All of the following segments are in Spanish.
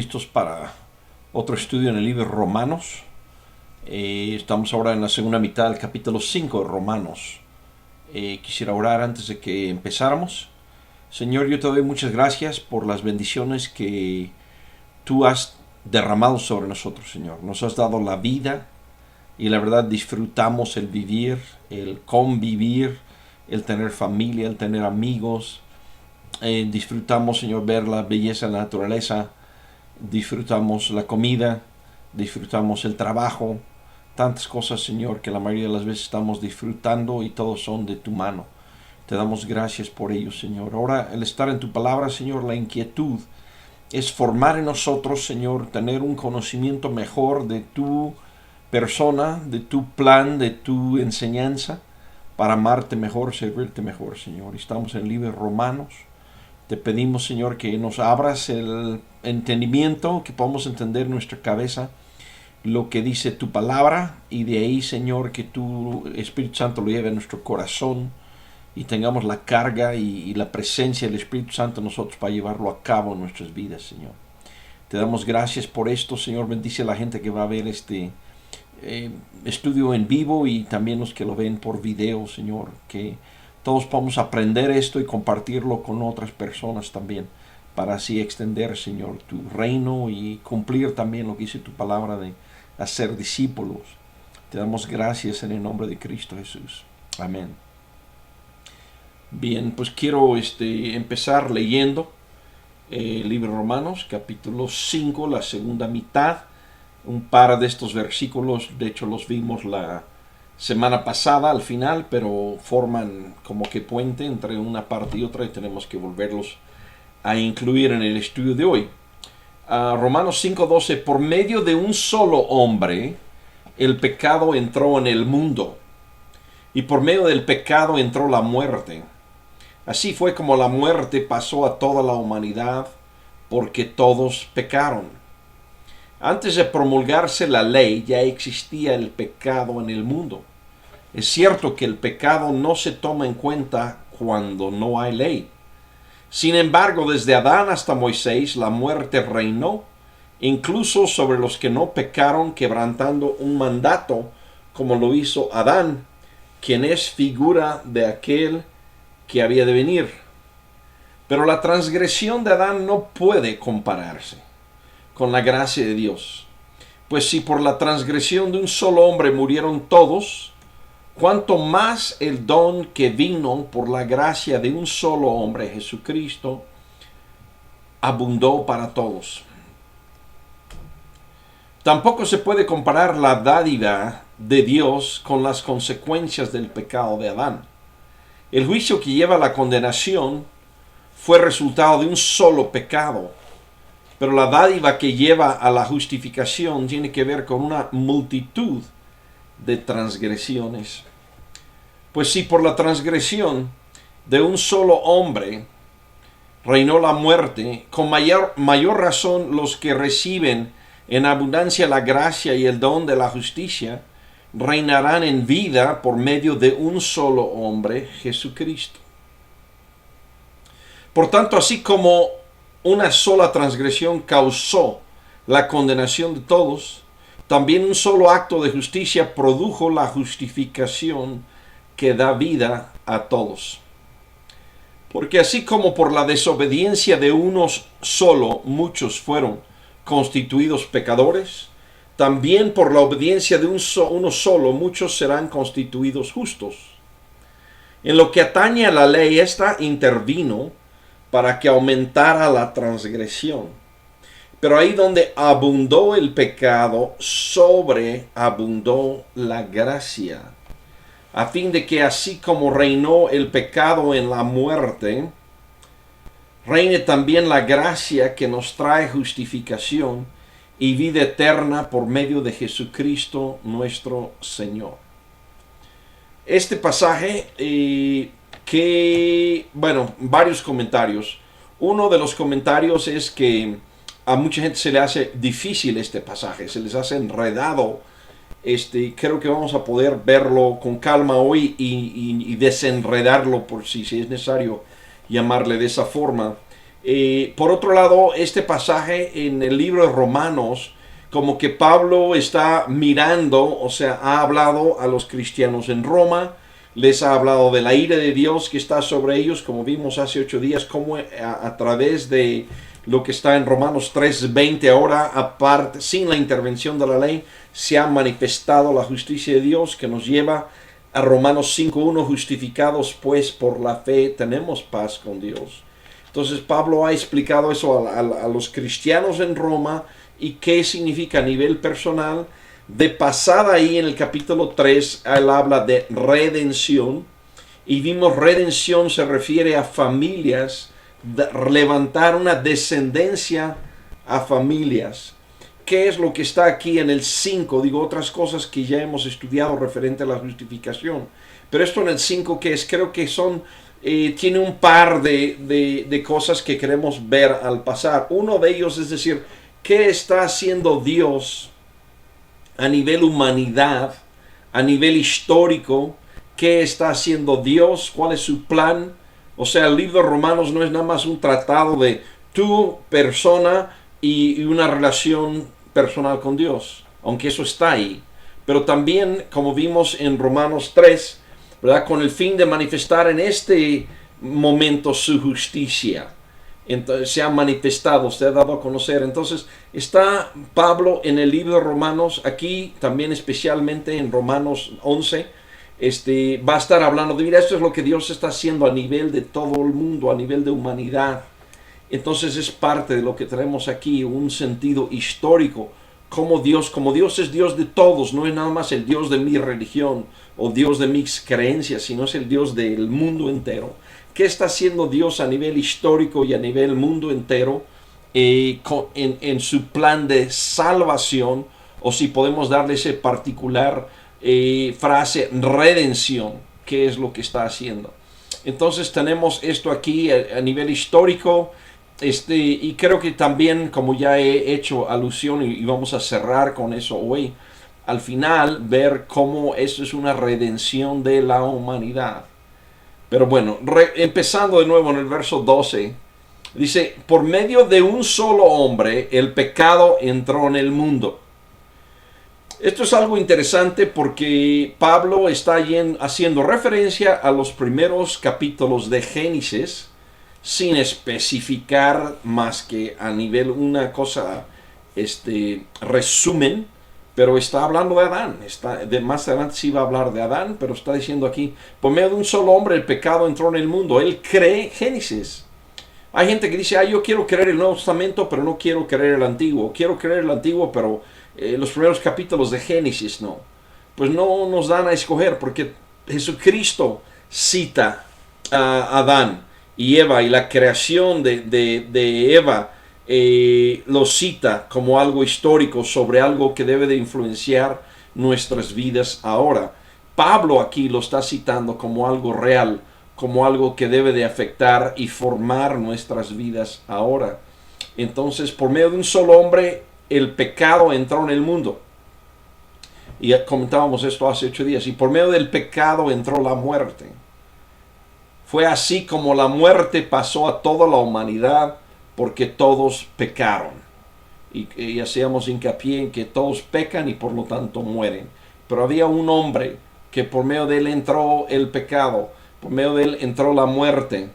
Listos para otro estudio en el libro de Romanos. Estamos ahora en la segunda mitad del capítulo 5 de Romanos. Quisiera orar antes de que empezáramos. Señor, yo te doy muchas gracias por las bendiciones que tú has derramado sobre nosotros, Señor. Nos has dado la vida y la verdad disfrutamos el vivir, el convivir, el tener familia, el tener amigos. Disfrutamos, Señor, ver la belleza de la naturaleza. Disfrutamos la comida, disfrutamos el trabajo, tantas cosas, Señor, que la mayoría de las veces estamos disfrutando y todos son de tu mano. Te damos gracias por ello, Señor. Ahora, el estar en tu palabra, Señor, la inquietud es formar en nosotros, Señor, tener un conocimiento mejor de tu persona, de tu plan, de tu enseñanza, para amarte mejor, servirte mejor, Señor. Estamos en el libro de Romanos. Te pedimos, Señor, que nos abras el entendimiento, que podamos entender en nuestra cabeza lo que dice tu palabra, y de ahí, Señor, que tu Espíritu Santo lo lleve a nuestro corazón y tengamos la carga y la presencia del Espíritu Santo en nosotros para llevarlo a cabo en nuestras vidas, Señor. Te damos gracias por esto, Señor. Bendice a la gente que va a ver este estudio en vivo y también los que lo ven por video, Señor, que todos podamos aprender esto y compartirlo con otras personas también, para así extender, Señor, tu reino y cumplir también lo que dice tu palabra de hacer discípulos. Te damos gracias en el nombre de Cristo Jesús. Amén. Bien, pues quiero empezar leyendo el libro de Romanos, capítulo 5, la segunda mitad. Un par de estos versículos, de hecho los vimos la semana pasada al final, pero forman como que puente entre una parte y otra y tenemos que volverlos a incluir en el estudio de hoy. Romanos 5:12: por medio de un solo hombre el pecado entró en el mundo, y por medio del pecado entró la muerte. Así fue como la muerte pasó a toda la humanidad, porque todos pecaron. Antes de promulgarse la ley ya existía el pecado en el mundo. Es cierto que el pecado no se toma en cuenta cuando no hay ley. Sin embargo, desde Adán hasta Moisés, la muerte reinó, incluso sobre los que no pecaron, quebrantando un mandato, como lo hizo Adán, quien es figura de aquel que había de venir. Pero la transgresión de Adán no puede compararse con la gracia de Dios. Pues si por la transgresión de un solo hombre murieron todos, cuánto más el don que vino por la gracia de un solo hombre, Jesucristo, abundó para todos. Tampoco se puede comparar la dádiva de Dios con las consecuencias del pecado de Adán. El juicio que lleva a la condenación fue resultado de un solo pecado, pero la dádiva que lleva a la justificación tiene que ver con una multitud de transgresiones. Pues si por la transgresión de un solo hombre reinó la muerte, con mayor razón los que reciben en abundancia la gracia y el don de la justicia reinarán en vida por medio de un solo hombre, Jesucristo. Por tanto, así como una sola transgresión causó la condenación de todos, también un solo acto de justicia produjo la justificación que da vida a todos. Porque así como por la desobediencia de uno solo muchos fueron constituidos pecadores, también por la obediencia de uno solo muchos serán constituidos justos. En lo que atañe a la ley, esta intervino para que aumentara la transgresión. Pero ahí donde abundó el pecado, sobreabundó la gracia, a fin de que así como reinó el pecado en la muerte, reine también la gracia que nos trae justificación y vida eterna por medio de Jesucristo nuestro Señor. Este pasaje varios comentarios. Uno de los comentarios es que a mucha gente se le hace difícil este pasaje, se les hace enredado. Creo que vamos a poder verlo con calma hoy y desenredarlo, por si es necesario llamarle de esa forma. Por otro lado, este pasaje en el libro de Romanos, como que Pablo está mirando, o sea, ha hablado a los cristianos en Roma, les ha hablado de la ira de Dios que está sobre ellos, como vimos hace 8 días, como a través de lo que está en Romanos 3:20 ahora, aparte, sin la intervención de la ley, se ha manifestado la justicia de Dios que nos lleva a Romanos 5:1, justificados pues por la fe tenemos paz con Dios. Entonces Pablo ha explicado eso a los cristianos en Roma y qué significa a nivel personal. De pasada ahí en el capítulo 3, él habla de redención. Y vimos redención se refiere a familias, levantar una descendencia a familias. ¿Qué es lo que está aquí en el 5? Digo, otras cosas que ya hemos estudiado referente a la justificación. Pero esto en el 5, que es, creo que son... tiene un par de cosas que queremos ver al pasar. Uno de ellos es decir, ¿qué está haciendo Dios a nivel humanidad, a nivel histórico? ¿Qué está haciendo Dios? ¿Cuál es su plan? O sea, el libro de Romanos no es nada más un tratado de tu persona y una relación personal con Dios, aunque eso está ahí. Pero también, como vimos en Romanos 3, ¿verdad? Con el fin de manifestar en este momento su justicia. Entonces, se ha manifestado, se ha dado a conocer. Entonces está Pablo en el libro de Romanos, aquí también especialmente en Romanos 11, va a estar hablando de, mira, esto es lo que Dios está haciendo a nivel de todo el mundo, a nivel de humanidad. Entonces es parte de lo que tenemos aquí, un sentido histórico, como Dios es Dios de todos, no es nada más el Dios de mi religión o Dios de mis creencias, sino es el Dios del mundo entero. ¿Qué está haciendo Dios a nivel histórico y a nivel mundo entero en su plan de salvación? O si podemos darle ese particular frase, redención, ¿qué es lo que está haciendo? Entonces tenemos esto aquí a nivel histórico, y creo que también, como ya he hecho alusión y vamos a cerrar con eso hoy, al final ver cómo eso es una redención de la humanidad. Pero bueno, empezando de nuevo en el verso 12, dice, por medio de un solo hombre el pecado entró en el mundo. Esto es algo interesante porque Pablo está haciendo referencia a los primeros capítulos de Génesis, sin especificar más que a nivel una cosa, resumen, pero está hablando de Adán. Más adelante sí va a hablar de Adán, pero está diciendo aquí, por medio de un solo hombre el pecado entró en el mundo. Él cree Génesis. Hay gente que dice, yo quiero creer el Nuevo Testamento, pero no quiero creer el Antiguo. Quiero creer el Antiguo, pero los primeros capítulos de Génesis no. Pues no nos dan a escoger, porque Jesucristo cita a Adán y Eva, y la creación de Eva lo cita como algo histórico sobre algo que debe de influenciar nuestras vidas ahora. Pablo aquí lo está citando como algo real, como algo que debe de afectar y formar nuestras vidas ahora. Entonces, por medio de un solo hombre, el pecado entró en el mundo. Y comentábamos esto hace 8 días. Y por medio del pecado entró la muerte. Fue así como la muerte pasó a toda la humanidad, porque todos pecaron. Y hacíamos hincapié en que todos pecan y por lo tanto mueren. Pero había un hombre que por medio de él entró el pecado, por medio de él entró la muerte.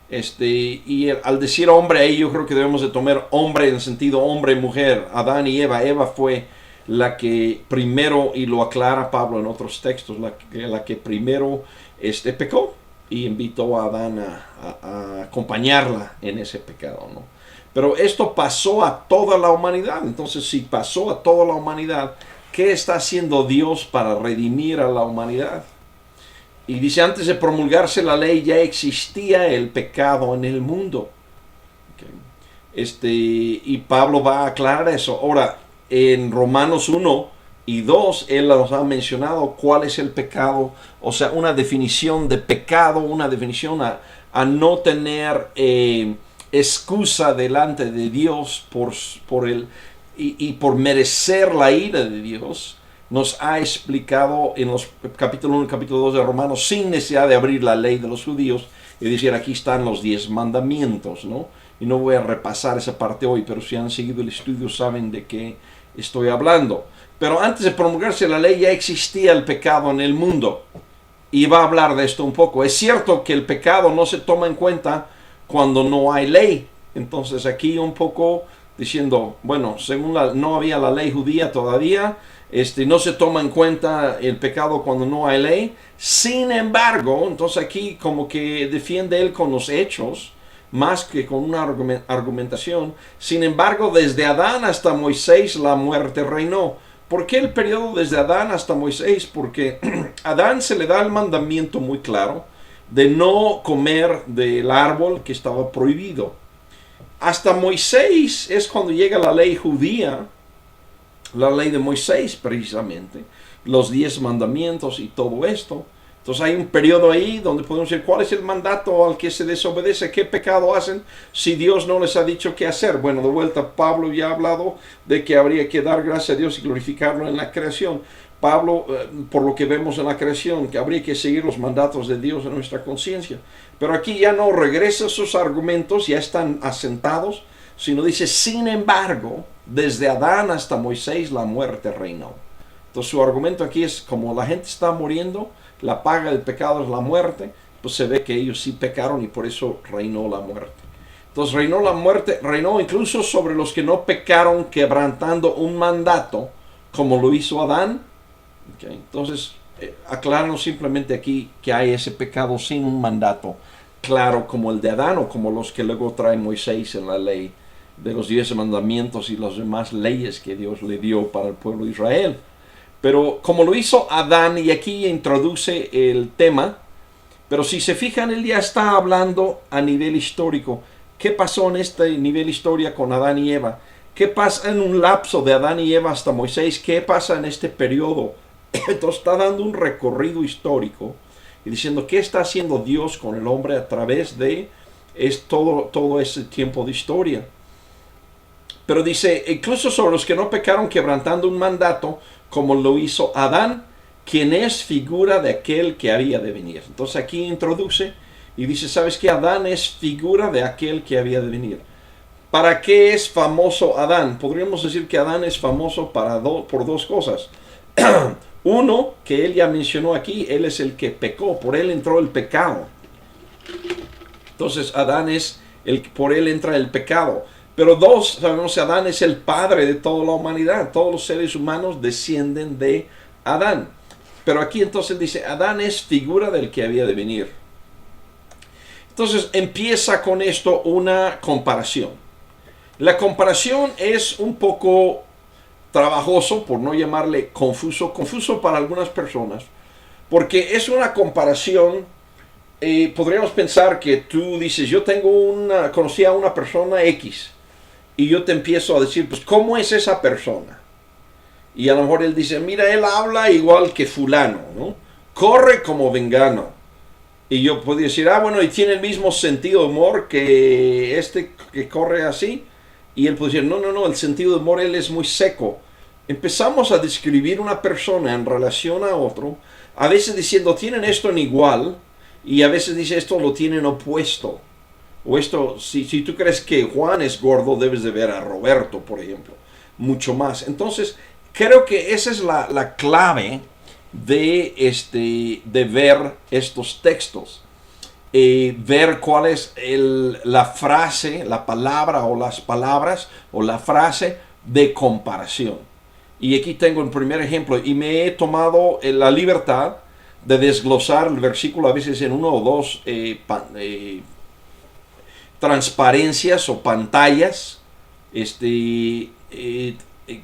Y al decir hombre ahí, yo creo que debemos de tomar hombre en el sentido hombre y mujer. Adán y Eva. Eva fue la que primero, y lo aclara Pablo en otros textos, la que primero pecó y invitó a Adán a acompañarla en ese pecado, ¿no? Pero esto pasó a toda la humanidad. Entonces, si pasó a toda la humanidad, ¿qué está haciendo Dios para redimir a la humanidad? Y dice, antes de promulgarse la ley ya existía el pecado en el mundo. Y Pablo va a aclarar eso. Ahora, en Romanos 1 y 2, él nos ha mencionado cuál es el pecado. O sea, una definición de pecado, una definición a no tener excusa delante de Dios por merecer la ira de Dios. Nos ha explicado en los capítulo 1 y capítulo 2 de Romanos, sin necesidad de abrir la ley de los judíos y decir, aquí están los 10 mandamientos, ¿no? y no voy a repasar esa parte hoy, pero si han seguido el estudio saben de qué estoy hablando. Pero antes de promulgarse la ley ya existía el pecado en el mundo. Y va a hablar de esto un poco. Es cierto que el pecado no se toma en cuenta cuando no hay ley. Entonces aquí un poco diciendo, bueno, según no había la ley judía todavía, no se toma en cuenta el pecado cuando no hay ley. Sin embargo, entonces aquí como que defiende él con los hechos, más que con una argumentación. Sin embargo, desde Adán hasta Moisés la muerte reinó. ¿Por qué el periodo desde Adán hasta Moisés? Porque a Adán se le da el mandamiento muy claro de no comer del árbol que estaba prohibido. Hasta Moisés es cuando llega la ley judía, la ley de Moisés precisamente, los 10 mandamientos y todo esto. Entonces hay un periodo ahí donde podemos decir, ¿cuál es el mandato al que se desobedece? ¿Qué pecado hacen si Dios no les ha dicho qué hacer? Bueno, de vuelta, Pablo ya ha hablado de que habría que dar gracias a Dios y glorificarlo en la creación. Pablo, por lo que vemos en la creación, que habría que seguir los mandatos de Dios en nuestra conciencia. Pero aquí ya no regresa sus argumentos, ya están asentados, sino dice, sin embargo, desde Adán hasta Moisés la muerte reinó. Entonces su argumento aquí es, como la gente está muriendo, la paga del pecado es la muerte, pues se ve que ellos sí pecaron y por eso reinó la muerte. Entonces reinó la muerte, reinó incluso sobre los que no pecaron quebrantando un mandato, como lo hizo Adán. Okay. Entonces, aclaranos simplemente aquí que hay ese pecado sin un mandato claro como el de Adán o como los que luego trae Moisés en la ley de los 10 mandamientos y las demás leyes que Dios le dio para el pueblo de Israel. Pero como lo hizo Adán, y aquí introduce el tema, pero si se fijan, él ya está hablando a nivel histórico. ¿Qué pasó en este nivel historia con Adán y Eva? ¿Qué pasa en un lapso de Adán y Eva hasta Moisés? ¿Qué pasa en este periodo? Entonces está dando un recorrido histórico y diciendo qué está haciendo Dios con el hombre a través de todo ese tiempo de historia. Pero dice, incluso sobre los que no pecaron quebrantando un mandato, como lo hizo Adán, quien es figura de aquel que había de venir. Entonces aquí introduce y dice, ¿sabes qué? Adán es figura de aquel que había de venir. ¿Para qué es famoso Adán? Podríamos decir que Adán es famoso por dos cosas. Uno, que él ya mencionó aquí, él es el que pecó, por él entró el pecado. Entonces Adán es por él entra el pecado. Pero dos, sabemos que Adán es el padre de toda la humanidad. Todos los seres humanos descienden de Adán. Pero aquí entonces dice, Adán es figura del que había de venir. Entonces empieza con esto una comparación. La comparación es un poco trabajoso, por no llamarle confuso para algunas personas, porque es una comparación. Podríamos pensar que tú dices, yo conocí a una persona X, y yo te empiezo a decir, pues, ¿cómo es esa persona? Y a lo mejor él dice, mira, él habla igual que fulano, ¿no? Corre como vengano. Y yo podría decir, bueno, y tiene el mismo sentido de humor que este que corre así. Y él puede decir, no, el sentido de humor, él es muy seco. Empezamos a describir una persona en relación a otro, a veces diciendo, tienen esto en igual, y a veces dice, esto lo tienen opuesto. O esto, si tú crees que Juan es gordo, debes de ver a Roberto, por ejemplo. Mucho más. Entonces, creo que esa es la clave de ver estos textos. Ver cuál es la frase, la palabra o las palabras o la frase de comparación. Y aquí tengo el primer ejemplo y me he tomado la libertad de desglosar el versículo a veces en uno o dos transparencias o pantallas,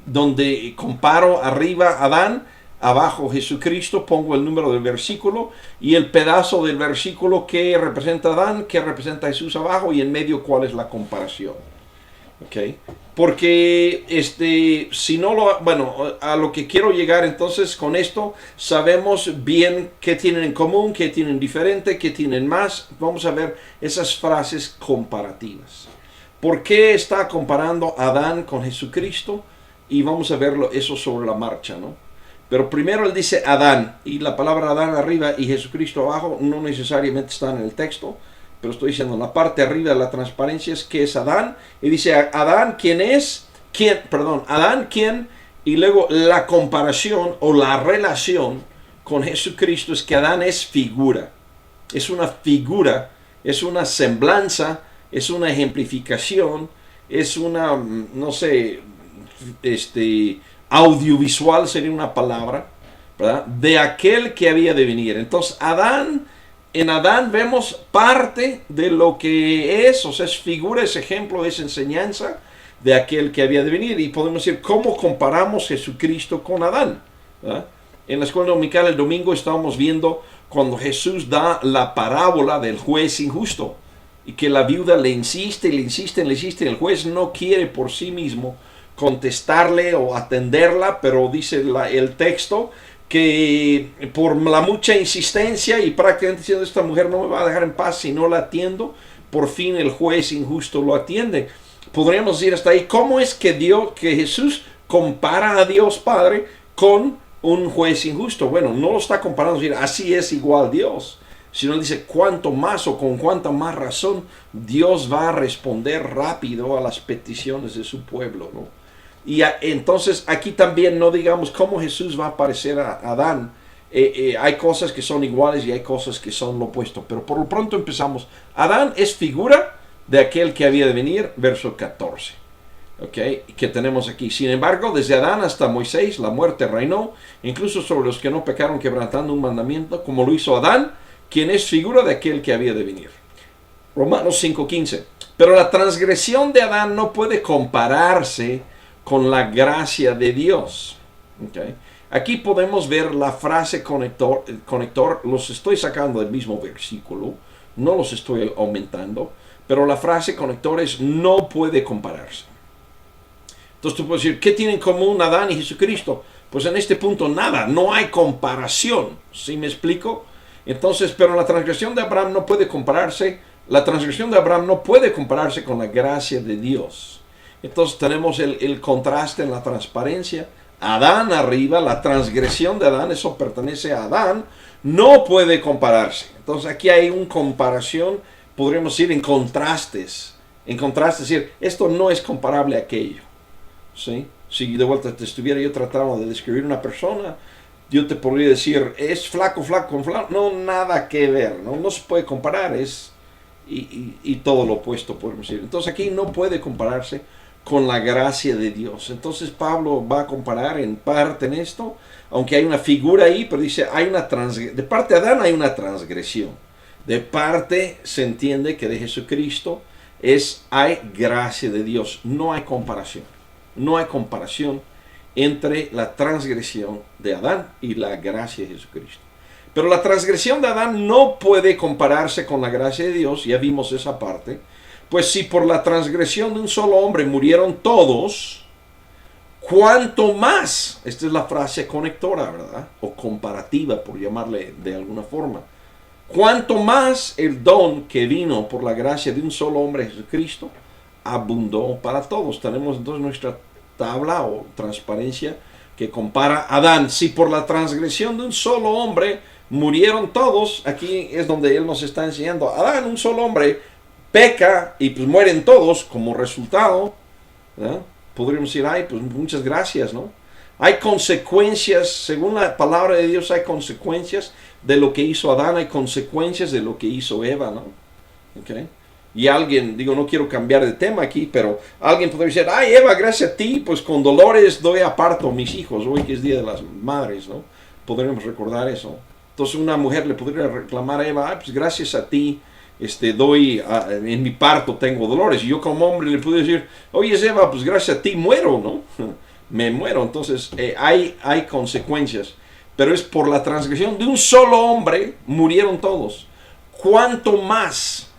donde comparo arriba Adán, abajo Jesucristo, pongo el número del versículo y el pedazo del versículo que representa Adán, que representa Jesús abajo, y en medio cuál es la comparación. Okay. Porque si no a lo que quiero llegar entonces con esto, sabemos bien qué tienen en común, qué tienen diferente, qué tienen más. Vamos a ver esas frases comparativas. ¿Por qué está comparando Adán con Jesucristo? Y vamos a verlo eso sobre la marcha, ¿no? Pero primero él dice Adán, y la palabra Adán arriba y Jesucristo abajo no necesariamente están en el texto, pero estoy diciendo, la parte arriba de la transparencia es que es Adán, y dice Adán, ¿quién es? ¿Quién? Perdón, Adán, ¿quién? Y luego la comparación o la relación con Jesucristo es que Adán es figura, es una semblanza, es una ejemplificación, es una, no sé, audiovisual sería una palabra, ¿verdad? De aquel que había de venir. Entonces en Adán vemos parte de lo que es, o sea, es figura, es ejemplo, es enseñanza de aquel que había de venir. Y podemos decir, ¿cómo comparamos Jesucristo con Adán? ¿Verdad? En la escuela dominical el domingo estábamos viendo cuando Jesús da la parábola del juez injusto y que la viuda le insiste, y el juez no quiere por sí mismo contestarle o atenderla, pero dice el texto que por la mucha insistencia y prácticamente diciendo esta mujer no me va a dejar en paz si no la atiendo, por fin el juez injusto lo atiende. Podríamos decir hasta ahí, ¿cómo es que Jesús compara a Dios Padre con un juez injusto? Bueno, no lo está comparando, decir, así es igual Dios, sino dice cuánto más o con cuánta más razón Dios va a responder rápido a las peticiones de su pueblo, ¿no? Y entonces aquí también no digamos cómo Jesús va a parecer a Adán. Hay cosas que son iguales y hay cosas que son lo opuesto, pero por lo pronto empezamos. Adán es figura de aquel que había de venir, verso 14. Okay, que tenemos aquí. Sin embargo, desde Adán hasta Moisés, la muerte reinó, incluso sobre los que no pecaron quebrantando un mandamiento, como lo hizo Adán, quien es figura de aquel que había de venir. Romanos 5:15. Pero la transgresión de Adán no puede compararse con la gracia de Dios. Okay. Aquí podemos ver la frase conector, los estoy sacando del mismo versículo, no los estoy aumentando, pero la frase conector es no puede compararse. Entonces tú puedes decir, ¿qué tienen en común Adán y Jesucristo? Pues en este punto nada, no hay comparación, ¿sí me explico? Entonces, pero la transgresión de Abraham no puede compararse, con la gracia de Dios. Entonces tenemos el contraste en la transparencia. Adán arriba, la transgresión de Adán, eso pertenece a Adán, no puede compararse. Entonces aquí hay una comparación, podríamos decir en contrastes. En contraste, decir, esto no es comparable a aquello. ¿Sí? Si de vuelta te estuviera yo tratando de describir una persona, yo te podría decir, es flaco con flaco. No, nada que ver, no se puede comparar, y todo lo opuesto, podemos decir. Entonces aquí no puede compararse con la gracia de Dios. Entonces Pablo va a comparar en parte en esto, aunque hay una figura ahí, pero dice, de parte de Adán hay una transgresión. De parte se entiende que de Jesucristo hay gracia de Dios, no hay comparación. No hay comparación entre la transgresión de Adán y la gracia de Jesucristo. Pero la transgresión de Adán no puede compararse con la gracia de Dios, ya vimos esa parte. Pues si por la transgresión de un solo hombre murieron todos, ¿cuánto más? Esta es la frase conectora, ¿verdad? O comparativa, por llamarle de alguna forma. ¿Cuánto más el don que vino por la gracia de un solo hombre, Jesucristo, abundó para todos? Tenemos entonces nuestra tabla o transparencia que compara a Adán. Si por la transgresión de un solo hombre murieron todos, aquí es donde él nos está enseñando. Adán, un solo hombre, peca y pues mueren todos como resultado, ¿verdad? Podríamos decir, pues muchas gracias, ¿no? Hay consecuencias, según la palabra de Dios, hay consecuencias de lo que hizo Adán, hay consecuencias de lo que hizo Eva, ¿no? Okay. Y alguien, no quiero cambiar de tema aquí, pero alguien podría decir, Eva, gracias a ti, pues con dolores doy aparto a mis hijos, hoy que es Día de las Madres, ¿no? Podremos recordar eso. Entonces una mujer le podría reclamar a Eva, pues gracias a ti, en mi parto tengo dolores. Y yo como hombre le puedo decir, oye Eva, pues gracias a ti muero, ¿no? Me muero. Entonces hay consecuencias. Pero es por la transgresión de un solo hombre murieron todos. ¿Cuánto más?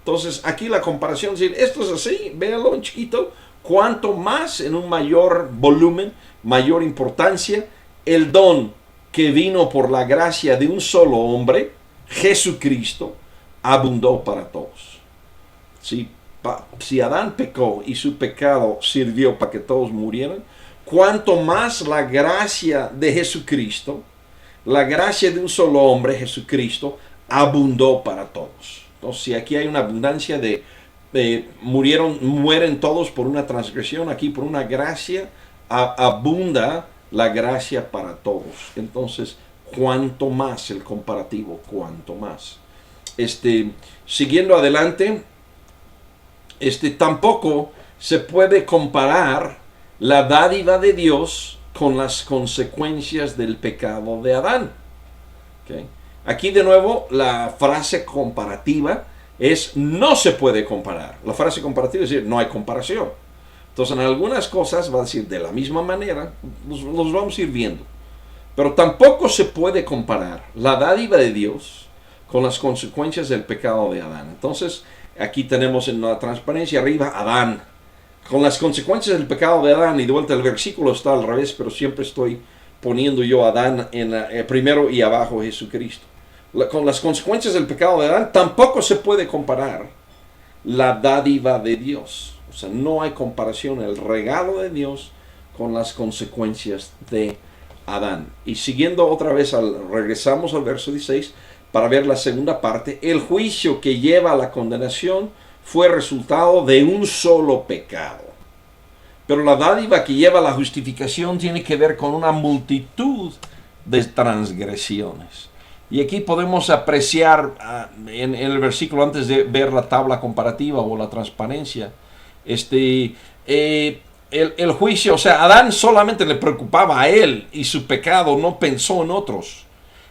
Entonces aquí la comparación es decir, esto es así, véalo en chiquito. ¿Cuánto más en un mayor volumen, mayor importancia, el don que vino por la gracia de un solo hombre, Jesucristo, abundó para todos? Si Adán pecó y su pecado sirvió para que todos murieran, cuánto más la gracia de Jesucristo, la gracia de un solo hombre, Jesucristo, abundó para todos. Entonces, si aquí hay una abundancia de mueren todos por una transgresión, aquí por una gracia abunda la gracia para todos. Entonces, cuanto más el comparativo, cuanto más. Siguiendo adelante, tampoco se puede comparar la dádiva de Dios con las consecuencias del pecado de Adán. ¿Okay? Aquí de nuevo la frase comparativa es no se puede comparar. La frase comparativa es decir, no hay comparación. Entonces en algunas cosas va a decir de la misma manera, los vamos a ir viendo. Pero tampoco se puede comparar la dádiva de Dios con las consecuencias del pecado de Adán. Entonces aquí tenemos en la transparencia arriba Adán. Con las consecuencias del pecado de Adán, y de vuelta el versículo está al revés, pero siempre estoy poniendo yo a Adán primero y abajo Jesucristo. Con las consecuencias del pecado de Adán tampoco se puede comparar la dádiva de Dios. O sea, no hay comparación el regalo de Dios con las consecuencias de Adán. Y siguiendo otra vez, regresamos al verso 16 para ver la segunda parte. El juicio que lleva a la condenación fue resultado de un solo pecado. Pero la dádiva que lleva a la justificación tiene que ver con una multitud de transgresiones. Y aquí podemos apreciar en el versículo antes de ver la tabla comparativa o la transparencia, el juicio, o sea, Adán solamente le preocupaba a él y su pecado, no pensó en otros.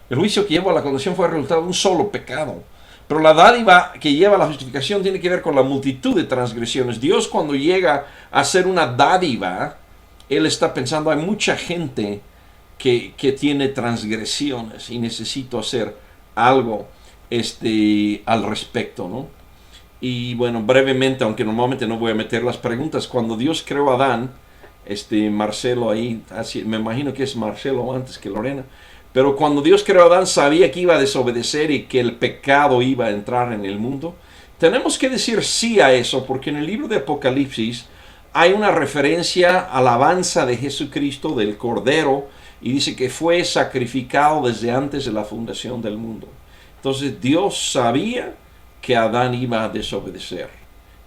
El juicio que llevó a la condenación fue el resultado de un solo pecado. Pero la dádiva que lleva a la justificación tiene que ver con la multitud de transgresiones. Dios cuando llega a hacer una dádiva, Él está pensando, hay mucha gente que tiene transgresiones y necesito hacer algo al respecto, ¿no? Y bueno, brevemente, aunque normalmente no voy a meter las preguntas, cuando Dios creó a Adán, Marcelo ahí, así, me imagino que es Marcelo antes que Lorena, pero cuando Dios creó a Adán sabía que iba a desobedecer y que el pecado iba a entrar en el mundo. Tenemos que decir sí a eso, porque en el libro de Apocalipsis hay una referencia a la alabanza de Jesucristo, del Cordero, y dice que fue sacrificado desde antes de la fundación del mundo. Entonces Dios sabía que Adán iba a desobedecer.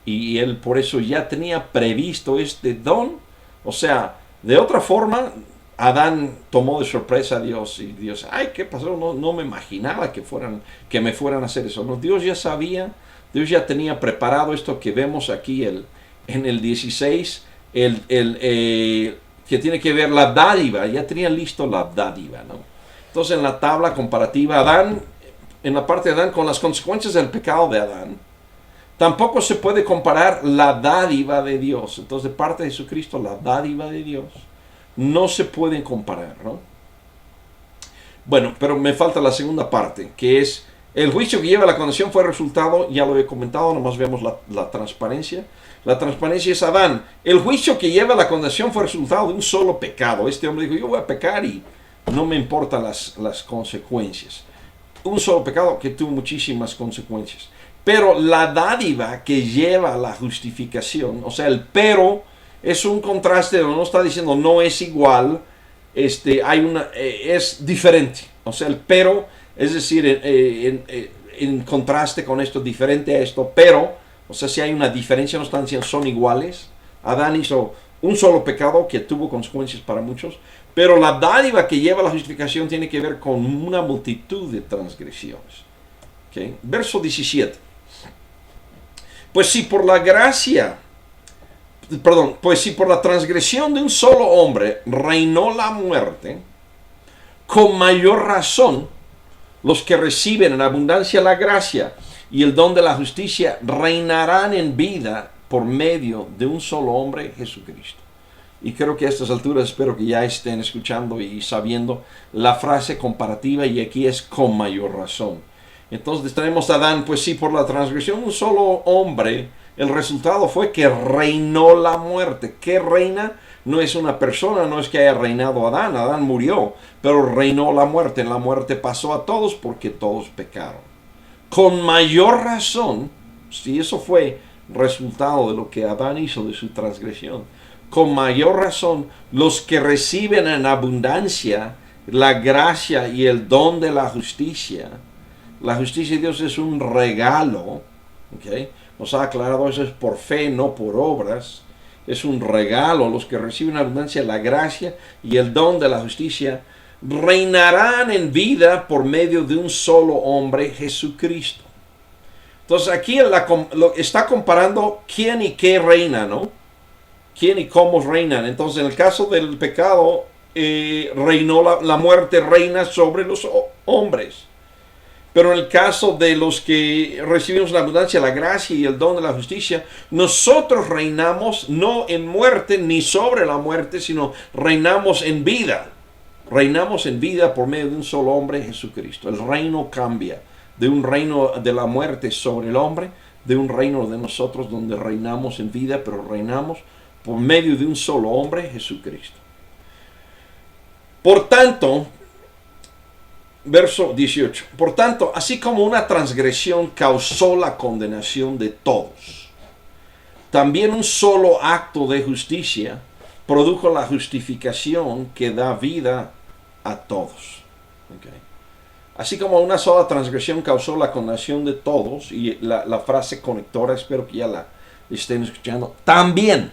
Y él por eso ya tenía previsto este don. O sea, de otra forma, Adán tomó de sorpresa a Dios. Y Dios, ay, ¿qué pasó? No me imaginaba que me fueran a hacer eso. No, Dios ya sabía, Dios ya tenía preparado esto que vemos aquí en el 16, que tiene que ver la dádiva. Ya tenía listo la dádiva, ¿no? Entonces en la tabla comparativa, Adán, en la parte de Adán, con las consecuencias del pecado de Adán, tampoco se puede comparar la dádiva de Dios. Entonces, de parte de Jesucristo, la dádiva de Dios no se pueden comparar, ¿no? Bueno, pero me falta la segunda parte, que es el juicio que lleva a la condenación fue resultado, ya lo he comentado, nomás vemos la transparencia. La transparencia es Adán. El juicio que lleva a la condenación fue resultado de un solo pecado. Este hombre dijo, yo voy a pecar y no me importan las consecuencias. Un solo pecado que tuvo muchísimas consecuencias. Pero la dádiva que lleva a la justificación, o sea, el pero es un contraste, no está diciendo no es igual, es diferente. O sea, el pero, es decir, en contraste con esto, diferente a esto, pero, o sea, si hay una diferencia, no están diciendo son iguales. Adán hizo un solo pecado que tuvo consecuencias para muchos, pero la dádiva que lleva a la justificación tiene que ver con una multitud de transgresiones. ¿Okay? Verso 17. Pues si por la transgresión de un solo hombre reinó la muerte, con mayor razón los que reciben en abundancia la gracia y el don de la justicia reinarán en vida por medio de un solo hombre, Jesucristo. Y creo que a estas alturas espero que ya estén escuchando y sabiendo la frase comparativa, y aquí es con mayor razón. Entonces tenemos a Adán, pues sí, por la transgresión de un solo hombre, el resultado fue que reinó la muerte. ¿Qué reina? No es una persona, no es que haya reinado Adán, Adán murió, pero reinó la muerte. La muerte pasó a todos porque todos pecaron. Con mayor razón, si eso fue resultado de lo que Adán hizo de su transgresión, con mayor razón los que reciben en abundancia la gracia y el don de la justicia La justicia de Dios es un regalo. ¿Okay? Nos ha aclarado eso, es por fe, no por obras. Es un regalo. Los que reciben abundancia la gracia y el don de la justicia reinarán en vida por medio de un solo hombre, Jesucristo. Entonces aquí está comparando quién y qué reina, ¿no? Quién y cómo reinan. Entonces en el caso del pecado, reinó la muerte reina sobre los hombres. Pero en el caso de los que recibimos la abundancia, la gracia y el don de la justicia, nosotros reinamos no en muerte ni sobre la muerte, sino reinamos en vida. Reinamos en vida por medio de un solo hombre, Jesucristo. El reino cambia de un reino de la muerte sobre el hombre, de un reino de nosotros donde reinamos en vida, pero reinamos por medio de un solo hombre, Jesucristo. Por tanto, verso 18, por tanto, así como una transgresión causó la condenación de todos, también un solo acto de justicia produjo la justificación que da vida a todos. Okay. Así como una sola transgresión causó la condenación de todos, y la frase conectora, espero que ya la estén escuchando, también.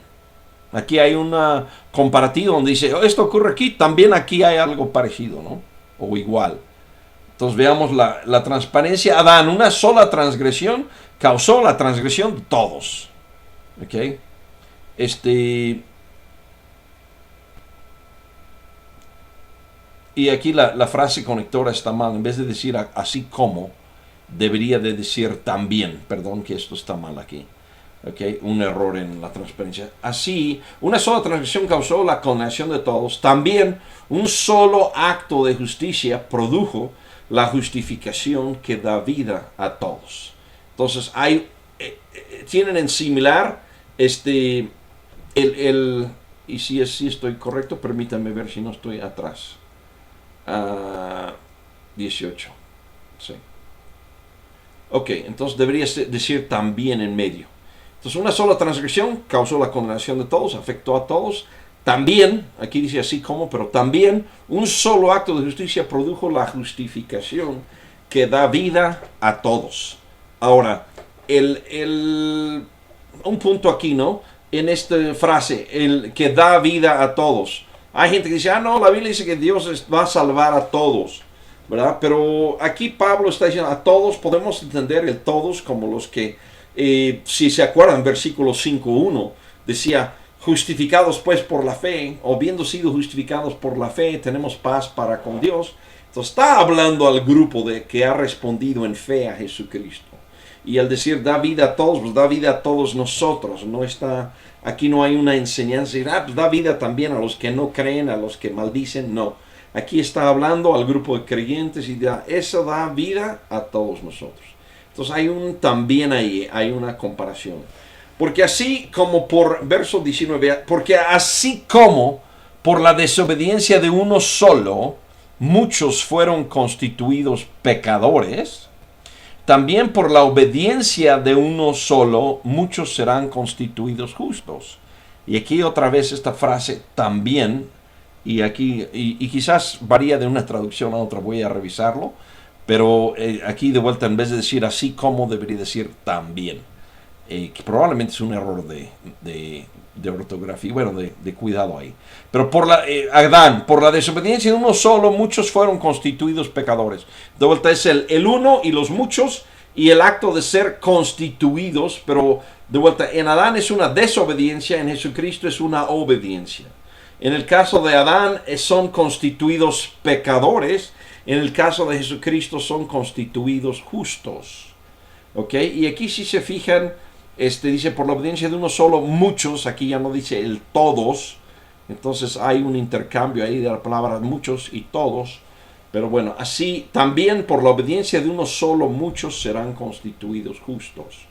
Aquí hay una comparativa donde dice, esto ocurre aquí, también aquí hay algo parecido, ¿no? O igual. Entonces veamos la transparencia. Adán, una sola transgresión causó la transgresión de todos. ¿Ok? Y aquí la frase conectora está mal. En vez de decir así como, debería de decir también. Perdón que esto está mal aquí. ¿Ok? Un error en la transparencia. Así, una sola transgresión causó la condenación de todos. También un solo acto de justicia produjo la justificación que da vida a todos. Entonces, tienen en similar y si estoy correcto, permítanme ver si no estoy atrás. 18. Sí. Ok, entonces debería decir también en medio. Entonces, una sola transgresión causó la condenación de todos, afectó a todos. También, aquí dice así como, pero también un solo acto de justicia produjo la justificación que da vida a todos. Ahora, un punto aquí, ¿no? En esta frase, el que da vida a todos. Hay gente que dice, no, la Biblia dice que Dios va a salvar a todos, ¿verdad? Pero aquí Pablo está diciendo, a todos podemos entender el todos como los que, si se acuerdan, versículo 5.1, decía, justificados pues por la fe, o habiendo sido justificados por la fe, tenemos paz para con Dios. Entonces está hablando al grupo que ha respondido en fe a Jesucristo. Y al decir da vida a todos, pues da vida a todos nosotros. Aquí no hay una enseñanza de pues da vida también a los que no creen, a los que maldicen. No, aquí está hablando al grupo de creyentes y eso da vida a todos nosotros. Entonces también hay una comparación. Porque así como por verso 19, porque así como por la desobediencia de uno solo, muchos fueron constituidos pecadores, también por la obediencia de uno solo, muchos serán constituidos justos. Y aquí otra vez esta frase también, y quizás varía de una traducción a otra, voy a revisarlo, pero aquí de vuelta en vez de decir así como, debería decir también. Que probablemente es un error de ortografía, bueno, de cuidado ahí. Pero Adán, por la desobediencia de uno solo, muchos fueron constituidos pecadores. De vuelta es el uno y los muchos, y el acto de ser constituidos, pero de vuelta, en Adán es una desobediencia, en Jesucristo es una obediencia. En el caso de Adán son constituidos pecadores, en el caso de Jesucristo son constituidos justos. ¿Ok? Y aquí si se fijan, dice por la obediencia de uno solo, muchos, aquí ya no dice el todos, entonces hay un intercambio ahí de la palabra muchos y todos, pero bueno, así también por la obediencia de uno solo, muchos serán constituidos justos.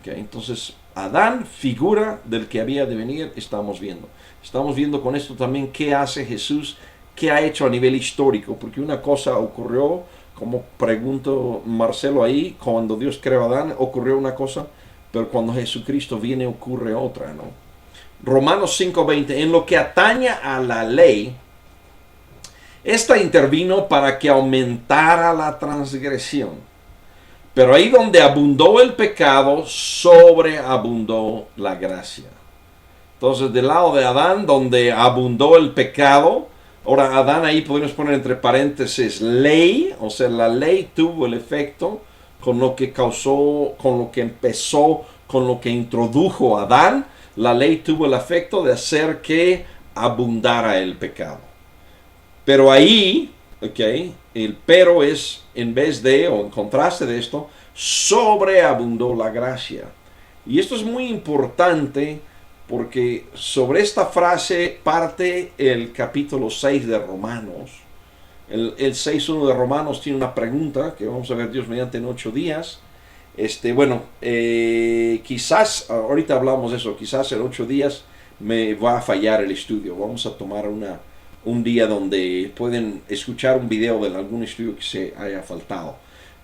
¿Okay? Entonces, Adán, figura del que había de venir, estamos viendo con esto también qué hace Jesús, qué ha hecho a nivel histórico, porque una cosa ocurrió, como preguntó Marcelo ahí, cuando Dios creó a Adán, ocurrió una cosa, pero cuando Jesucristo viene ocurre otra, ¿no? Romanos 5:20, en lo que atañe a la ley, Esta intervino para que aumentara la transgresión. Pero ahí donde abundó el pecado, sobreabundó la gracia. Entonces, del lado de Adán, donde abundó el pecado, ahora Adán ahí podemos poner entre paréntesis ley, o sea, la ley tuvo el efecto con lo que causó, con lo que empezó, con lo que introdujo Adán. La ley tuvo el efecto de hacer que abundara el pecado. Pero ahí, ok, el pero es, en vez de, o en contraste de esto, sobreabundó la gracia. Y esto es muy importante porque sobre esta frase parte el capítulo 6 de Romanos. El 6.1 de Romanos tiene una pregunta que vamos a ver Dios mediante en 8 días. Quizás, ahorita hablamos de eso, quizás en 8 días me va a fallar el estudio. Vamos a tomar un día donde pueden escuchar un video de algún estudio que se haya faltado.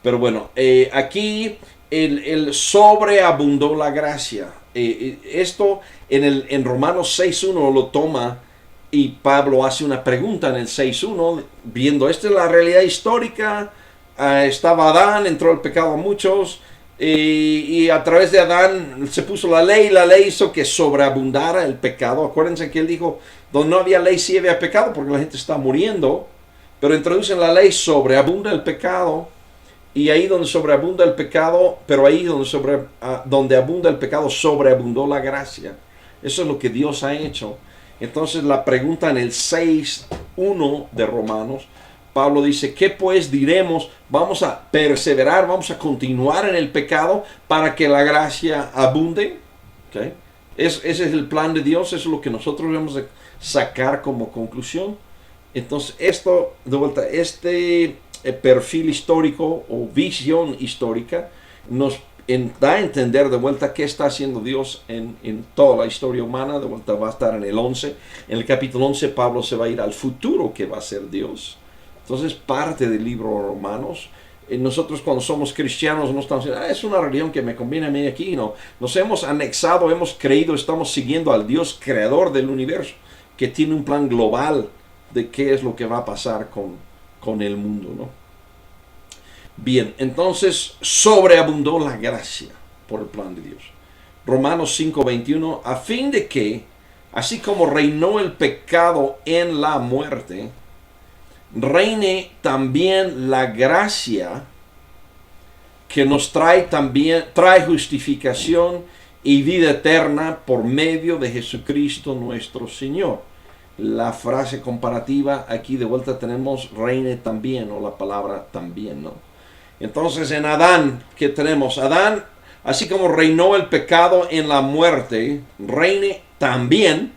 Pero bueno, aquí el sobreabundó la gracia. Esto en Romanos 6.1 lo toma y Pablo hace una pregunta en el 6.1, viendo esta es la realidad histórica. Estaba Adán, entró el pecado a muchos, y a través de Adán se puso la ley hizo que sobreabundara el pecado. Acuérdense que él dijo, donde no había ley sí había pecado, porque la gente está muriendo, pero introducen la ley, sobreabunda el pecado, y ahí donde sobreabunda el pecado, pero ahí donde abunda el pecado, sobreabundó la gracia. Eso es lo que Dios ha hecho. Entonces la pregunta en el 6.1 de Romanos, Pablo dice, ¿qué pues diremos? Vamos a perseverar, vamos a continuar en el pecado para que la gracia abunde. ¿Okay? Ese es el plan de Dios, eso es lo que nosotros debemos de sacar como conclusión. Entonces esto, de vuelta, perfil histórico o visión histórica nos da a entender de vuelta qué está haciendo Dios en toda la historia humana. De vuelta va a estar en el 11. En el capítulo 11 Pablo se va a ir al futuro que va a ser Dios. Entonces parte del libro de Romanos. Nosotros cuando somos cristianos no estamos diciendo, es una religión que me conviene a mí aquí. No, nos hemos anexado, hemos creído, estamos siguiendo al Dios creador del universo, que tiene un plan global de qué es lo que va a pasar con el mundo, ¿no? Bien, entonces sobreabundó la gracia por el plan de Dios. Romanos 5:21, a fin de que, así como reinó el pecado en la muerte, reine también la gracia, que nos trae justificación y vida eterna por medio de Jesucristo nuestro Señor. La frase comparativa, aquí de vuelta tenemos reine también, o la palabra también, ¿no? Entonces en Adán, ¿qué tenemos? Adán, así como reinó el pecado en la muerte, reine también,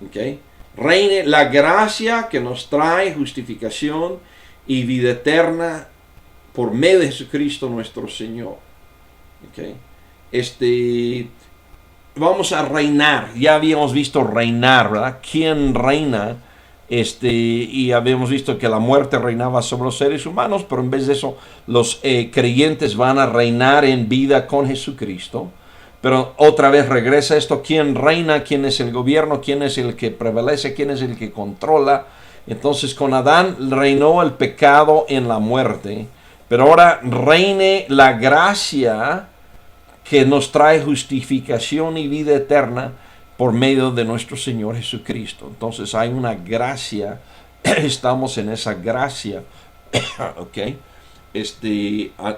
¿okay? Reine la gracia que nos trae justificación y vida eterna por medio de Jesucristo nuestro Señor. ¿Okay? Vamos a reinar. Ya habíamos visto reinar, ¿verdad? ¿Quién reina? Y habíamos visto que la muerte reinaba sobre los seres humanos, pero en vez de eso, los creyentes van a reinar en vida con Jesucristo. Pero otra vez regresa esto, ¿quién reina? ¿Quién es el gobierno? ¿Quién es el que prevalece? ¿Quién es el que controla? Entonces con Adán reinó el pecado en la muerte, pero ahora reine la gracia que nos trae justificación y vida eterna por medio de nuestro Señor Jesucristo. Entonces hay una gracia, estamos en esa gracia, ¿ok?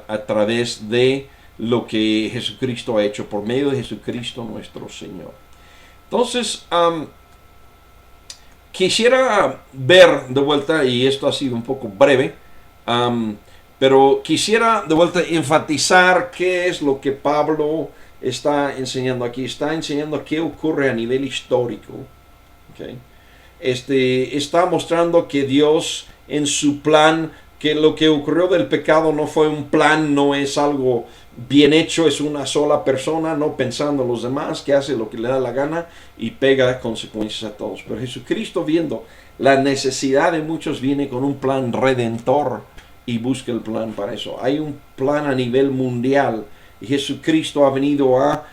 A través de lo que Jesucristo ha hecho, por medio de Jesucristo nuestro Señor. Entonces, quisiera ver de vuelta, y esto ha sido un poco breve, pero quisiera de vuelta enfatizar qué es lo que Pablo está enseñando aquí. Está enseñando qué ocurre a nivel histórico. ¿Okay? Está mostrando que Dios en su plan, que lo que ocurrió del pecado no fue un plan, no es algo bien hecho, es una sola persona, no pensando en los demás, que hace lo que le da la gana y pega consecuencias a todos. Pero Jesucristo, viendo la necesidad de muchos, viene con un plan redentor y busca el plan para eso. Hay un plan a nivel mundial y Jesucristo ha venido a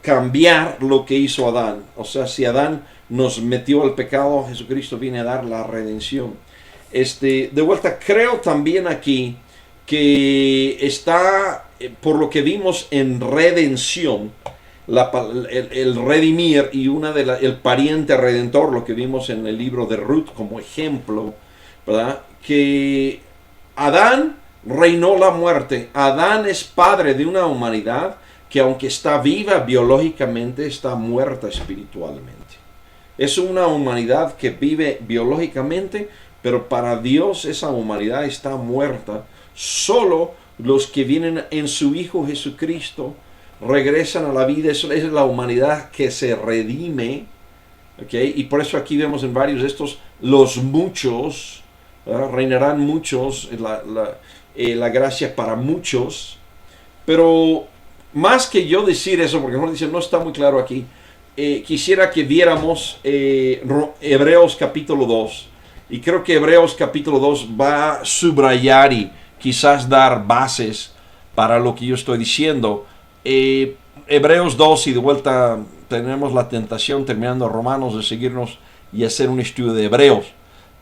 cambiar lo que hizo Adán. O sea, si Adán nos metió al pecado, Jesucristo viene a dar la redención. De vuelta, creo también aquí que está, por lo que vimos en redención, el redimir y el pariente redentor, lo que vimos en el libro de Ruth como ejemplo, ¿verdad? Que Adán reinó la muerte. Adán es padre de una humanidad que, aunque está viva biológicamente, está muerta espiritualmente. Es una humanidad que vive biológicamente, pero para Dios esa humanidad está muerta. Solo los que vienen en su Hijo Jesucristo regresan a la vida. Eso es la humanidad que se redime. ¿Okay? Y por eso aquí vemos en varios de estos los muchos, ¿verdad? Reinarán muchos, la gracia para muchos. Pero más que yo decir eso, porque no está muy claro aquí, quisiera que viéramos Hebreos capítulo 2. Y creo que Hebreos capítulo 2 va a subrayar y quizás dar bases para lo que yo estoy diciendo. Hebreos 2, y de vuelta tenemos la tentación, terminando Romanos, de seguirnos y hacer un estudio de Hebreos.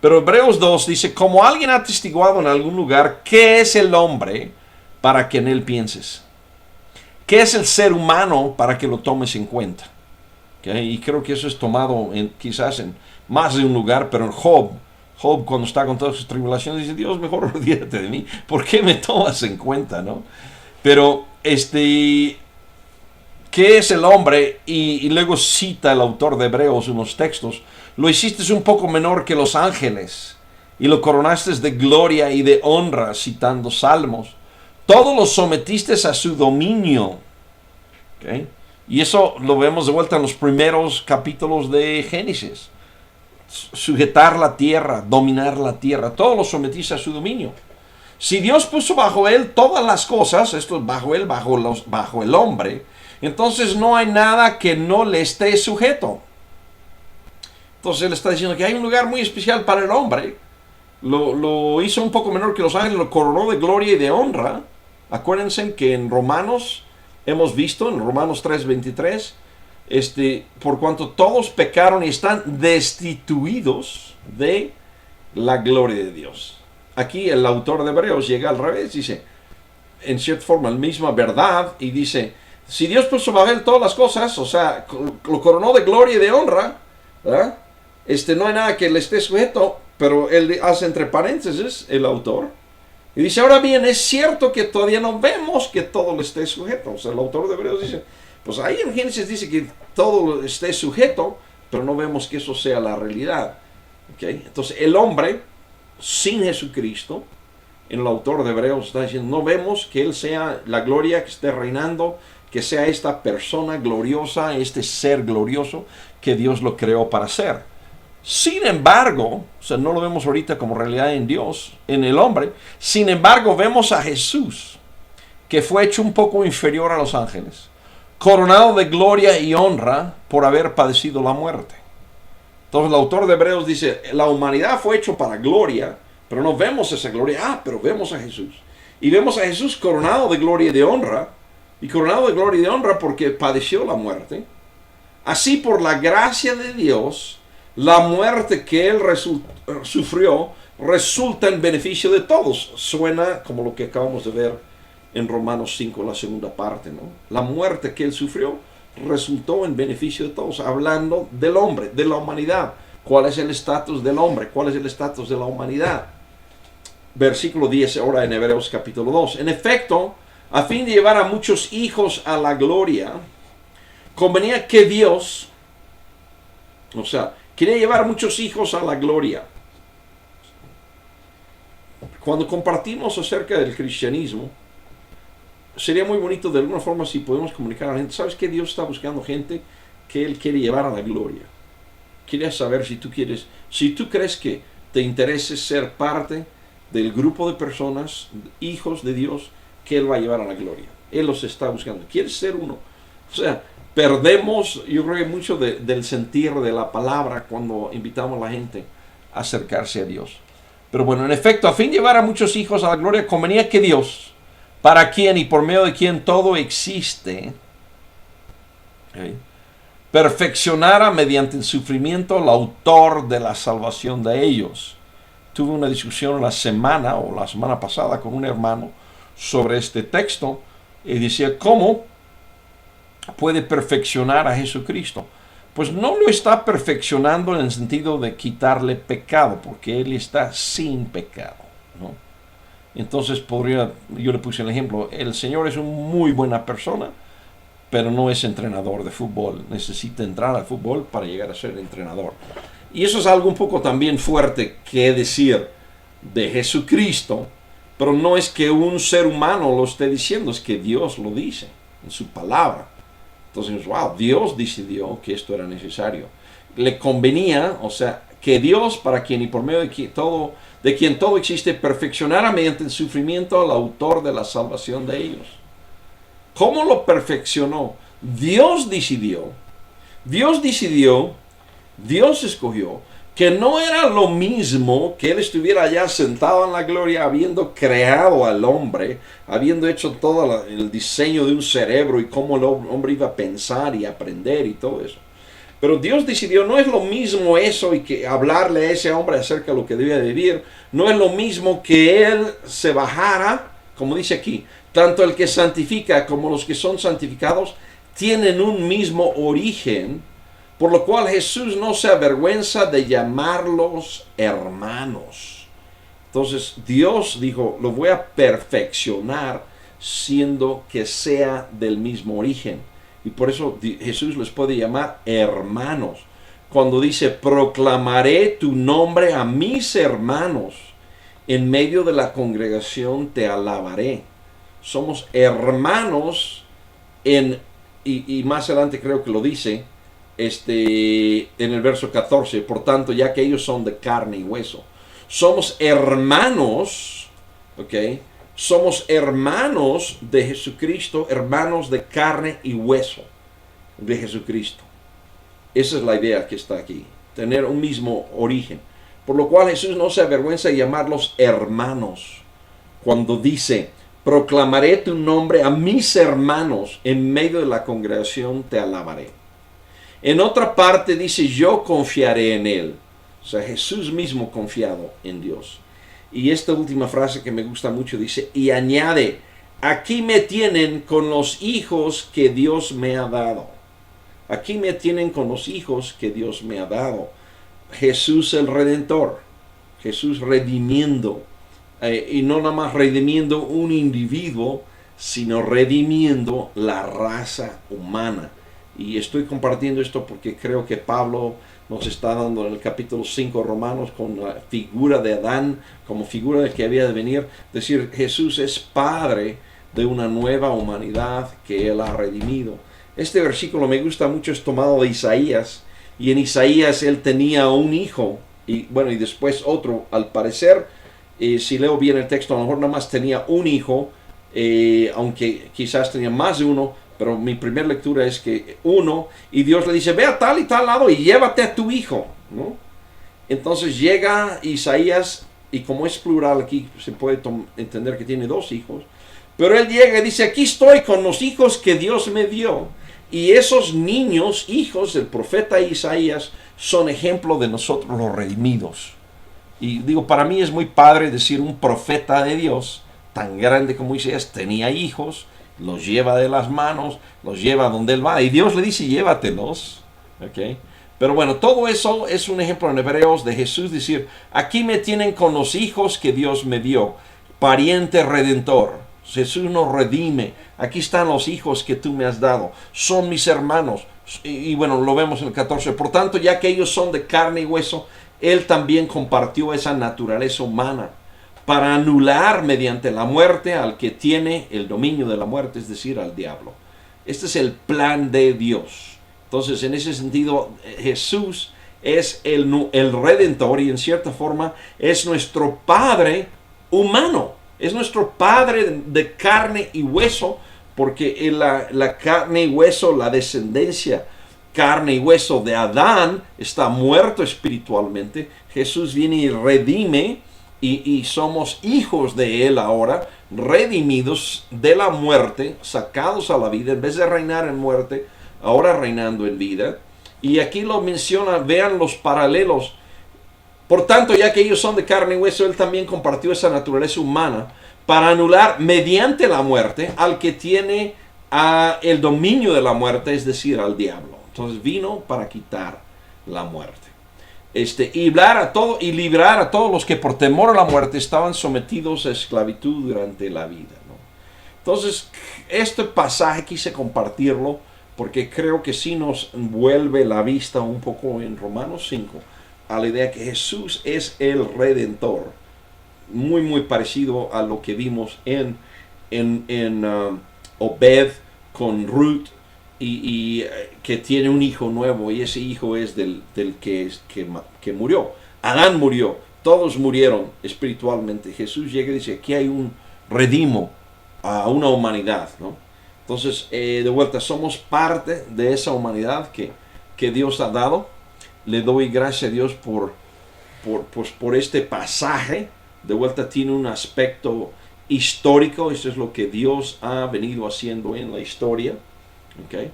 Pero Hebreos 2 dice, como alguien ha atestiguado en algún lugar, ¿qué es el hombre para que en él pienses? ¿Qué es el ser humano para que lo tomes en cuenta? ¿Okay? Y creo que eso es tomado quizás en más de un lugar, pero en Job, cuando está con todas sus tribulaciones, dice, Dios, mejor olvídate de mí, ¿por qué me tomas en cuenta? ¿No? Pero, ¿qué es el hombre? Y luego cita el autor de Hebreos unos textos. Lo hiciste un poco menor que los ángeles, y lo coronaste de gloria y de honra, citando salmos. Todo lo sometiste a su dominio. ¿Okay? Y eso lo vemos de vuelta en los primeros capítulos de Génesis. Sujetar la tierra, dominar la tierra, todo lo sometiste a su dominio. Si Dios puso bajo él todas las cosas, esto es bajo él, bajo el hombre, entonces no hay nada que no le esté sujeto. Entonces él está diciendo que hay un lugar muy especial para el hombre. Lo hizo un poco menor que los ángeles, lo coronó de gloria y de honra. Acuérdense que en Romanos hemos visto, en Romanos 3:23, por cuanto todos pecaron y están destituidos de la gloria de Dios. Aquí el autor de Hebreos llega al revés, dice, en cierta forma, la misma verdad, y dice, si Dios puso bajo él todas las cosas, o sea, lo coronó de gloria y de honra, ¿verdad? No hay nada que le esté sujeto, pero él hace entre paréntesis, el autor, y dice, ahora bien, es cierto que todavía no vemos que todo le esté sujeto. O sea, el autor de Hebreos dice, pues ahí en Génesis dice que todo esté sujeto, pero no vemos que eso sea la realidad. ¿Okay? Entonces, el hombre, sin Jesucristo, en el autor de Hebreos está diciendo, no vemos que él sea la gloria que esté reinando, que sea esta persona gloriosa, este ser glorioso que Dios lo creó para ser. Sin embargo, o sea, no lo vemos ahorita como realidad en Dios, en el hombre. Sin embargo, vemos a Jesús, que fue hecho un poco inferior a los ángeles, coronado de gloria y honra por haber padecido la muerte. Entonces el autor de Hebreos dice, la humanidad fue hecho para gloria, pero no vemos esa gloria. Pero vemos a Jesús. Y vemos a Jesús coronado de gloria y de honra, y coronado de gloria y de honra porque padeció la muerte. Así, por la gracia de Dios, la muerte que él sufrió resulta en beneficio de todos. Suena como lo que acabamos de ver en Romanos 5, la segunda parte, ¿no? La muerte que él sufrió resultó en beneficio de todos, hablando del hombre, de la humanidad. ¿Cuál es el estatus del hombre? ¿Cuál es el estatus de la humanidad? Versículo 10 ahora en Hebreos capítulo 2. En efecto, a fin de llevar a muchos hijos a la gloria, convenía que Dios, o sea, quería llevar a muchos hijos a la gloria. Cuando compartimos acerca del cristianismo, sería muy bonito de alguna forma si podemos comunicar a la gente. ¿Sabes que Dios está buscando gente que Él quiere llevar a la gloria? Quería saber si tú crees que te interese ser parte del grupo de personas, hijos de Dios, que Él va a llevar a la gloria. Él los está buscando. ¿Quieres ser uno? O sea, perdemos, yo creo que mucho del sentir de la palabra cuando invitamos a la gente a acercarse a Dios. Pero bueno, en efecto, a fin de llevar a muchos hijos a la gloria, convenía que Dios, para quien y por medio de quien todo existe, perfeccionara mediante el sufrimiento al autor de la salvación de ellos, tuve una discusión la semana pasada con un hermano sobre este texto y decía, ¿cómo puede perfeccionar a Jesucristo? Pues no lo está perfeccionando en el sentido de quitarle pecado, porque Él está sin pecado, ¿no? Entonces yo le puse el ejemplo, el Señor es una muy buena persona, pero no es entrenador de fútbol. Necesita entrar al fútbol para llegar a ser entrenador. Y eso es algo un poco también fuerte que decir de Jesucristo, pero no es que un ser humano lo esté diciendo, es que Dios lo dice en su palabra. Entonces, wow, Dios decidió que esto era necesario. Le convenía, o sea, que Dios, para quien y por medio de quien todo existe, perfeccionara mediante el sufrimiento al autor de la salvación de ellos. ¿Cómo lo perfeccionó? Dios decidió, Dios escogió que no era lo mismo que Él estuviera ya sentado en la gloria, habiendo creado al hombre, habiendo hecho todo el diseño de un cerebro y cómo el hombre iba a pensar y aprender y todo eso. Pero Dios decidió, no es lo mismo eso y que hablarle a ese hombre acerca de lo que debía vivir, no es lo mismo que Él se bajara, como dice aquí, tanto el que santifica como los que son santificados tienen un mismo origen, por lo cual Jesús no se avergüenza de llamarlos hermanos. Entonces Dios dijo, lo voy a perfeccionar siendo que sea del mismo origen. Y por eso Jesús les puede llamar hermanos. Cuando dice, proclamaré tu nombre a mis hermanos, en medio de la congregación te alabaré. Somos hermanos y más adelante creo que lo dice, en el verso 14, por tanto, ya que ellos son de carne y hueso. Somos hermanos, ¿ok? Somos hermanos de Jesucristo, hermanos de carne y hueso de Jesucristo. Esa es la idea que está aquí, tener un mismo origen. Por lo cual Jesús no se avergüenza de llamarlos hermanos. Cuando dice, proclamaré tu nombre a mis hermanos, en medio de la congregación te alabaré. En otra parte dice, yo confiaré en Él. O sea, Jesús mismo confiado en Dios. Y esta última frase que me gusta mucho dice, y añade, aquí me tienen con los hijos que Dios me ha dado. Aquí me tienen con los hijos que Dios me ha dado. Jesús el Redentor. Jesús redimiendo. Y no nada más redimiendo un individuo, sino redimiendo la raza humana. Y estoy compartiendo esto porque creo que Pablo nos está dando en el capítulo 5 de Romanos con la figura de Adán como figura del que había de venir. Es decir, Jesús es padre de una nueva humanidad que Él ha redimido. Este versículo me gusta mucho, es tomado de Isaías. Y en Isaías Él tenía un hijo y después otro. Al parecer, si leo bien el texto, a lo mejor nada más tenía un hijo, aunque quizás tenía más de uno. Pero mi primera lectura es que uno, y Dios le dice, ve a tal y tal lado y llévate a tu hijo, ¿no? Entonces llega Isaías, y como es plural aquí, se puede entender que tiene dos hijos, pero él llega y dice, aquí estoy con los hijos que Dios me dio. Y esos niños, hijos del profeta Isaías, son ejemplo de nosotros los redimidos. Y digo, para mí es muy padre decir un profeta de Dios, tan grande como Isaías, tenía hijos, los lleva de las manos, los lleva donde Él va, y Dios le dice, llévatelos, ¿ok? Pero bueno, todo eso es un ejemplo en Hebreos de Jesús decir, aquí me tienen con los hijos que Dios me dio, pariente redentor. Jesús nos redime, aquí están los hijos que tú me has dado, son mis hermanos. Y bueno, lo vemos en el 14, por tanto, ya que ellos son de carne y hueso, Él también compartió esa naturaleza humana, para anular mediante la muerte al que tiene el dominio de la muerte, es decir, al diablo. Este es el plan de Dios. Entonces, en ese sentido, Jesús es el Redentor y en cierta forma es nuestro Padre humano. Es nuestro Padre de carne y hueso, porque la carne y hueso, la descendencia, carne y hueso de Adán, está muerto espiritualmente. Jesús viene y redime. Y somos hijos de Él ahora, redimidos de la muerte, sacados a la vida, en vez de reinar en muerte, ahora reinando en vida. Y aquí lo menciona, vean los paralelos. Por tanto, ya que ellos son de carne y hueso, Él también compartió esa naturaleza humana para anular mediante la muerte al que tiene el dominio de la muerte, es decir, al diablo. Entonces vino para quitar la muerte. Y librar a todos los que por temor a la muerte estaban sometidos a esclavitud durante la vida, ¿no? Entonces, este pasaje quise compartirlo porque creo que sí nos vuelve la vista un poco en Romanos 5 a la idea que Jesús es el Redentor, muy muy parecido a lo que vimos en Obed con Ruth, y que tiene un hijo nuevo, y ese hijo es del que murió. Adán murió, todos murieron espiritualmente. Jesús llega y dice, aquí hay un redimo a una humanidad, ¿no? Entonces, de vuelta, somos parte de esa humanidad que Dios ha dado. Le doy gracias a Dios por este pasaje. De vuelta tiene un aspecto histórico. Eso es lo que Dios ha venido haciendo en la historia, ¿okay?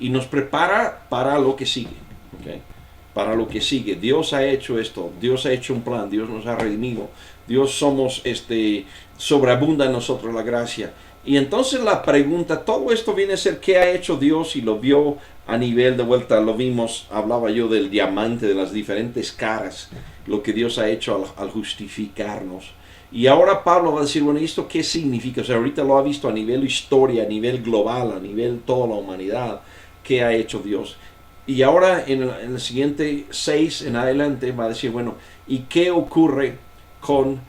Y nos prepara para lo que sigue, ¿okay? Para lo que sigue. Dios ha hecho esto, Dios ha hecho un plan, Dios nos ha redimido, Dios somos, sobreabunda en nosotros la gracia. Y entonces la pregunta, todo esto viene a ser qué ha hecho Dios, y lo vio a nivel de vuelta, lo vimos, hablaba yo del diamante, de las diferentes caras, lo que Dios ha hecho al justificarnos. Y ahora Pablo va a decir, bueno, ¿esto qué significa? O sea, ahorita lo ha visto a nivel historia, a nivel global, a nivel toda la humanidad, qué ha hecho Dios. Y ahora en el siguiente 6 en adelante va a decir, bueno, ¿y qué ocurre con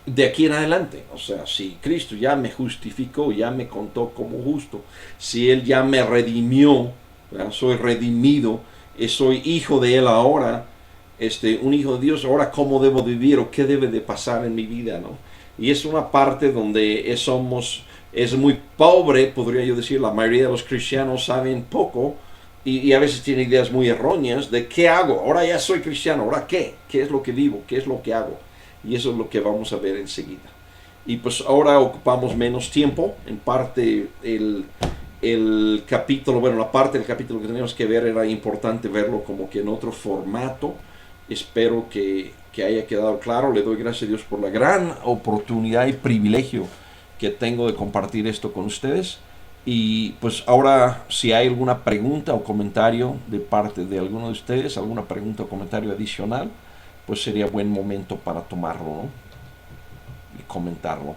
de aquí en adelante? O sea, si Cristo ya me justificó, ya me contó como justo, si Él ya me redimió, ¿verdad? Soy redimido, soy hijo de Él ahora, un hijo de Dios, ahora cómo debo vivir o qué debe de pasar en mi vida, ¿no? Y es una parte donde es muy pobre, podría yo decir. La mayoría de los cristianos saben poco y a veces tienen ideas muy erróneas de qué hago. Ahora ya soy cristiano, ahora qué es lo que vivo, qué es lo que hago. Y eso es lo que vamos a ver enseguida. Y pues ahora ocupamos menos tiempo. En parte el capítulo, bueno, la parte del capítulo que tenemos que ver era importante verlo como que en otro formato. Espero que haya quedado claro. Le doy gracias a Dios por la gran oportunidad y privilegio que tengo de compartir esto con ustedes. Y pues ahora, si hay alguna pregunta o comentario de parte de alguno de ustedes, alguna pregunta o comentario adicional, pues sería buen momento para tomarlo, ¿no? Y comentarlo.